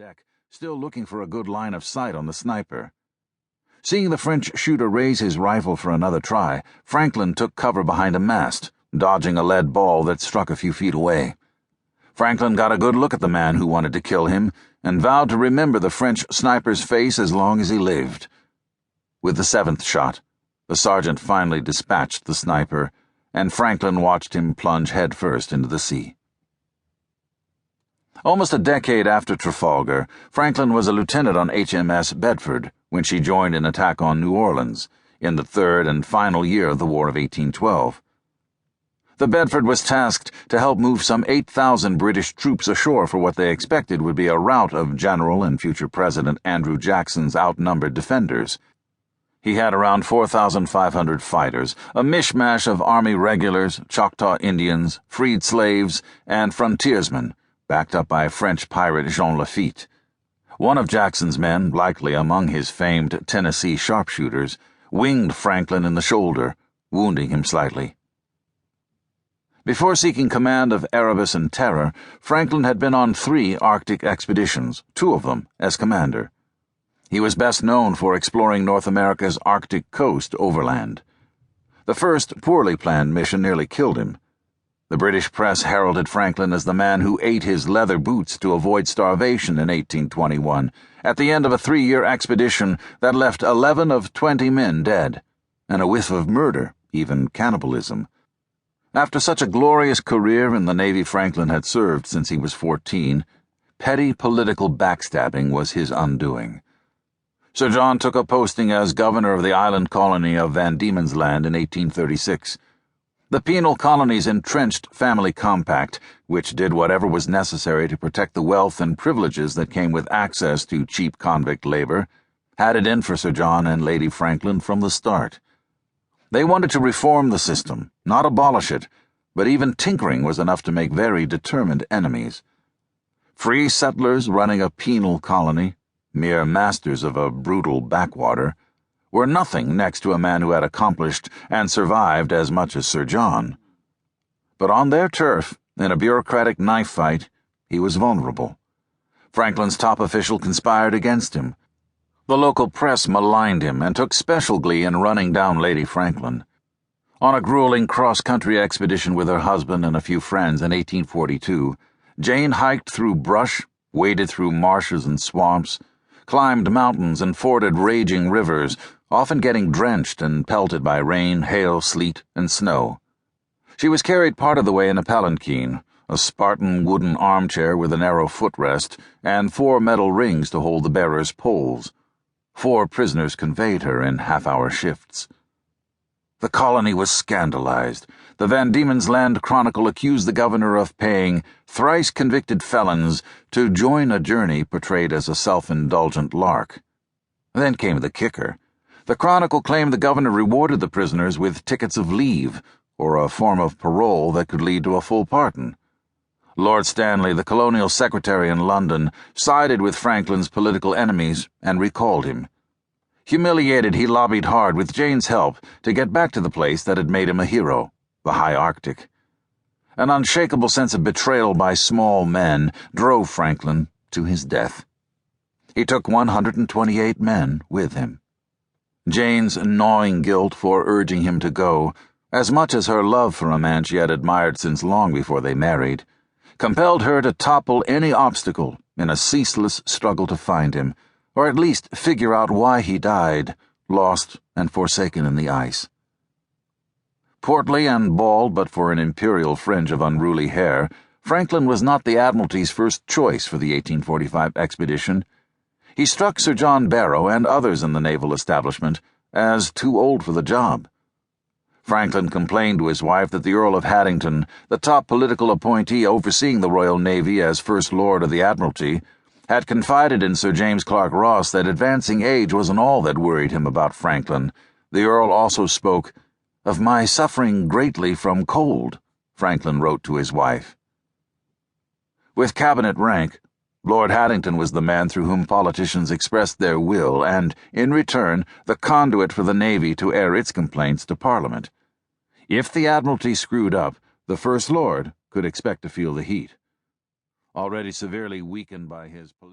deck, still looking for a good line of sight on the sniper. Seeing the French shooter raise his rifle for another try, Franklin took cover behind a mast, dodging a lead ball that struck a few feet away. Franklin got a good look at the man who wanted to kill him and vowed to remember the French sniper's face as long as he lived. With the seventh shot, the sergeant finally dispatched the sniper, and Franklin watched him plunge headfirst into the sea. Almost a decade after Trafalgar, Franklin was a lieutenant on HMS Bedford when she joined an attack on New Orleans in the third and final year of the War of 1812. The Bedford was tasked to help move some 8,000 British troops ashore for what they expected would be a rout of General and future President Andrew Jackson's outnumbered defenders. He had around 4,500 fighters, a mishmash of Army regulars, Choctaw Indians, freed slaves, and frontiersmen, backed up by French pirate Jean Lafitte. One of Jackson's men, likely among his famed Tennessee sharpshooters, winged Franklin in the shoulder, wounding him slightly. Before seeking command of Erebus and Terror, Franklin had been on 3 Arctic expeditions, 2 of them as commander. He was best known for exploring North America's Arctic coast overland. The first poorly planned mission nearly killed him. The British press heralded Franklin as the man who ate his leather boots to avoid starvation in 1821, at the end of a 3-year expedition that left 11 of 20 men dead, and a whiff of murder, even cannibalism. After such a glorious career in the Navy Franklin had served since he was 14, petty political backstabbing was his undoing. Sir John took a posting as governor of the island colony of Van Diemen's Land in 1836. The penal colony's entrenched family compact, which did whatever was necessary to protect the wealth and privileges that came with access to cheap convict labor, had it in for Sir John and Lady Franklin from the start. They wanted to reform the system, not abolish it, but even tinkering was enough to make very determined enemies. Free settlers running a penal colony, mere masters of a brutal backwater, were nothing next to a man who had accomplished and survived as much as Sir John. But on their turf, in a bureaucratic knife fight, he was vulnerable. Franklin's top official conspired against him. The local press maligned him and took special glee in running down Lady Franklin. On a grueling cross-country expedition with her husband and a few friends in 1842, Jane hiked through brush, waded through marshes and swamps, climbed mountains and forded raging rivers, often getting drenched and pelted by rain, hail, sleet, and snow. She was carried part of the way in a palanquin, a Spartan wooden armchair with a narrow footrest, and 4 metal rings to hold the bearer's poles. 4 prisoners conveyed her in half-hour shifts. The colony was scandalized. The Van Diemen's Land Chronicle accused the governor of paying thrice-convicted felons to join a journey portrayed as a self-indulgent lark. Then came the kicker. The Chronicle claimed the governor rewarded the prisoners with tickets of leave, or a form of parole that could lead to a full pardon. Lord Stanley, the colonial secretary in London, sided with Franklin's political enemies and recalled him. Humiliated, he lobbied hard, with Jane's help, to get back to the place that had made him a hero, the high Arctic. An unshakable sense of betrayal by small men drove Franklin to his death. He took 128 men with him. Jane's gnawing guilt for urging him to go, as much as her love for a man she had admired since long before they married, compelled her to topple any obstacle in a ceaseless struggle to find him, or at least figure out why he died, lost and forsaken in the ice. Portly and bald but for an imperial fringe of unruly hair, Franklin was not the Admiralty's first choice for the 1845 expedition. He struck Sir John Barrow and others in the naval establishment as too old for the job. Franklin complained to his wife that the Earl of Haddington, the top political appointee overseeing the Royal Navy as First Lord of the Admiralty, had confided in Sir James Clark Ross that advancing age wasn't all that worried him about Franklin. The Earl also spoke of "my suffering greatly from cold," Franklin wrote to his wife. With cabinet rank, Lord Haddington was the man through whom politicians expressed their will and, in return, the conduit for the Navy to air its complaints to Parliament. If the Admiralty screwed up, the First Lord could expect to feel the heat. Already severely weakened by his political